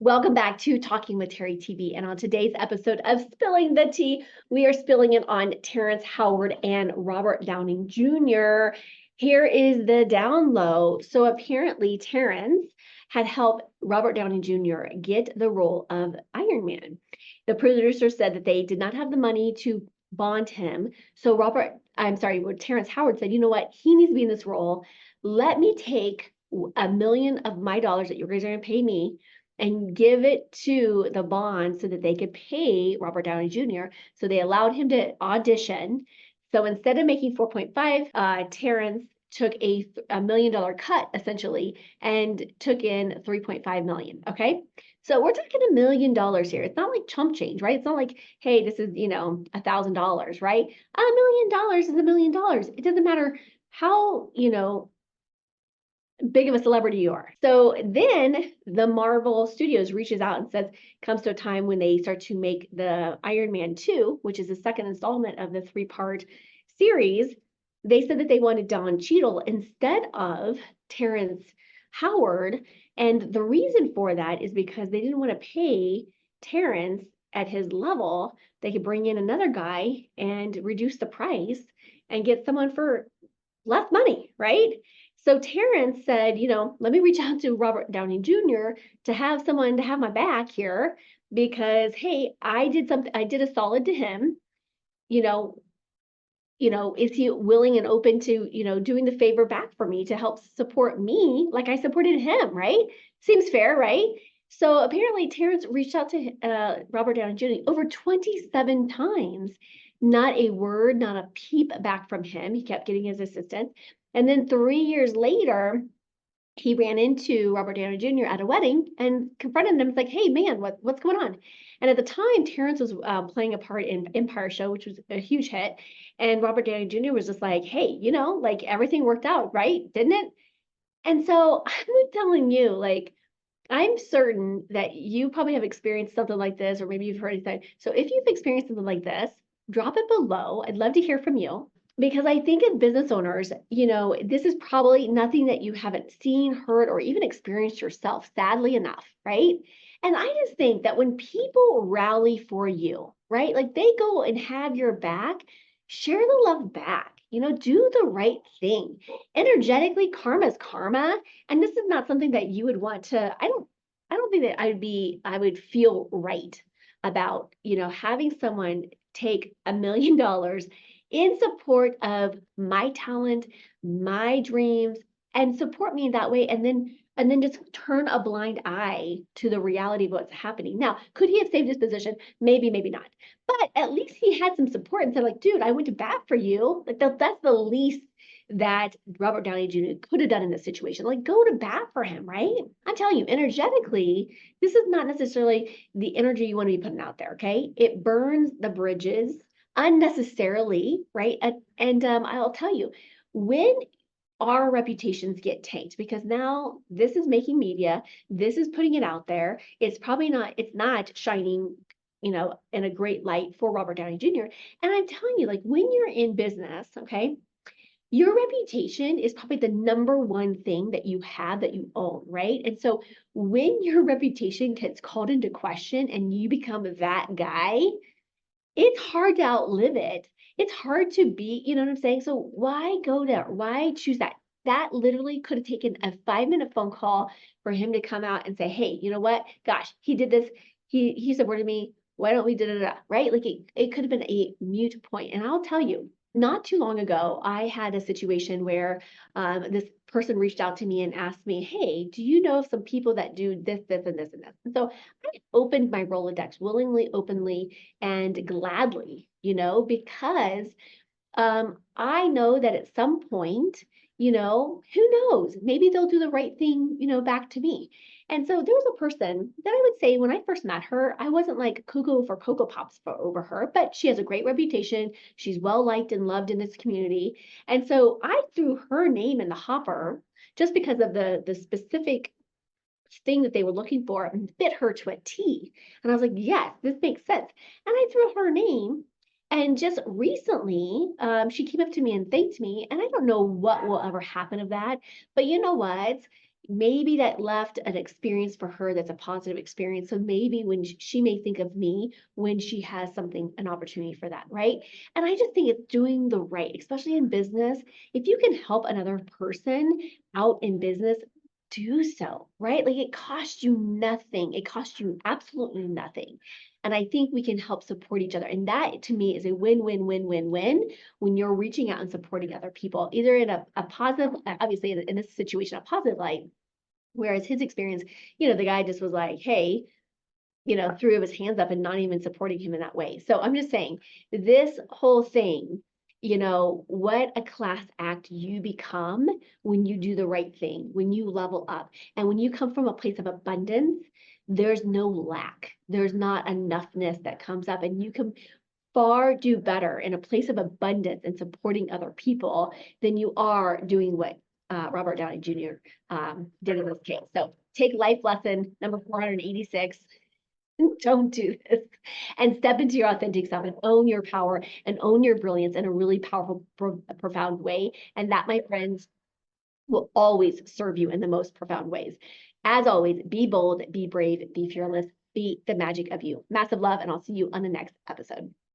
Welcome back to Talking with Teri TV. And on today's episode of Spilling the Tea, we are spilling it on Terrence Howard and Robert Downey Jr. Here is the down low. So apparently, Terrence had helped Robert Downey Jr. get the role of Iron Man. The producer said that they did not have the money to bond him. So Terrence Howard said, you know what? He needs to be in this role. Let me take $1 million of my dollars that you guys are going to pay me and give it to the bond so that they could pay Robert Downey Jr. So they allowed him to audition. So instead of making 4.5, Terrence took a $1 million cut essentially and took in 3.5 million. Okay. So we're talking $1 million here. It's not like chump change, right? It's not like, hey, this is, $1,000, right? $1 million is $1 million. It doesn't matter how, big of a celebrity you are. So then the Marvel Studios reaches out and says, comes to a time when they start to make the Iron Man 2, which is the second installment of the 3-part series. They said that they wanted Don Cheadle instead of Terrence Howard. And the reason for that is because they didn't want to pay Terrence at his level. They could bring in another guy and reduce the price and get someone for less money, right? So Terrence said, let me reach out to Robert Downey Jr. to have someone to have my back here because, hey, I did a solid to him. You know, is he willing and open to, doing the favor back for me to help support me like I supported him, right? Seems fair, right? So apparently Terrence reached out to Robert Downey Jr. over 27 times. Not a word, not a peep back from him. He kept getting his assistant. And then 3 years later, he ran into Robert Downey Jr. at a wedding and confronted him. It's like, hey, man, what's going on? And at the time, Terrence was playing a part in Empire Show, which was a huge hit. And Robert Downey Jr. was just like, hey, like everything worked out, right? Didn't it? And so I'm telling you, like, I'm certain that you probably have experienced something like this, or maybe you've heard it. So if you've experienced something like this, drop it below. I'd love to hear from you because I think as business owners, this is probably nothing that you haven't seen, heard, or even experienced yourself, sadly enough, right? And I just think that when people rally for you, right, like they go and have your back, share the love back, do the right thing. Energetically, karma is karma. And this is not something that you would want to, I don't think that I would feel right about, having someone take $1 million in support of my talent, my dreams, and support me in that way, and then just turn a blind eye to the reality of what's happening. Now, could he have saved his position? Maybe, maybe not. But at least he had some support and said, like, dude, I went to bat for you. Like that's the least that Robert Downey Jr. could have done in this situation. Like, go to bat for him, right? I'm telling you, energetically, this is not necessarily the energy you want to be putting out there, okay? It burns the bridges unnecessarily, right? And I'll tell you, when our reputations get tanked, because now this is making media, this is putting it out there, it's not shining, in a great light for Robert Downey Jr. And I'm telling you, like, when you're in business, okay, your reputation is probably the number one thing that you have that you own, right? And so when your reputation gets called into question and you become that guy, it's hard to outlive it. It's hard to be, you know what I'm saying? So why go there? Why choose that? That literally could have taken a 5-minute phone call for him to come out and say, hey, you know what? Gosh, he did this. He supported me. Why don't we do that? Right? Like it could have been a mute point. And I'll tell you, not too long ago, I had a situation where this person reached out to me and asked me, hey, do you know of some people that do this, this, and this, and this? And so I opened my Rolodex willingly, openly, and gladly, because I know that at some point, who knows, maybe they'll do the right thing, back to me. And so there was a person that I would say when I first met her, I wasn't like cuckoo for Cocoa Pops over her, but she has a great reputation. She's well liked and loved in this community. And so I threw her name in the hopper just because of the specific thing that they were looking for and fit her to a T. And I was like, yes, this makes sense. And I threw her name. And just recently, she came up to me and thanked me. And I don't know what will ever happen of that. But you know what? maybe that left an experience for her that's a positive experience. So maybe when she may think of me when she has something, an opportunity for that, right? And I just think it's doing the right, especially in business. If you can help another person out in business, do so, right? Like it costs you nothing. It costs you absolutely nothing. And I think we can help support each other. And that to me is a win-win-win-win-win when you're reaching out and supporting other people, either in a positive, obviously in this situation, a positive light. Whereas his experience, the guy just was like, hey, threw his hands up and not even supporting him in that way. So I'm just saying this whole thing, what a class act you become when you do the right thing, when you level up, and when you come from a place of abundance, there's no lack. There's not enoughness that comes up, and you can far do better in a place of abundance and supporting other people than you are doing what Robert Downey Jr. Did in this case. So take life lesson number 486. Don't do this and step into your authentic self and own your power and own your brilliance in a really powerful, profound way. And that, my friends, will always serve you in the most profound ways. As always, be bold, be brave, be fearless, be the magic of you. Massive love, and I'll see you on the next episode.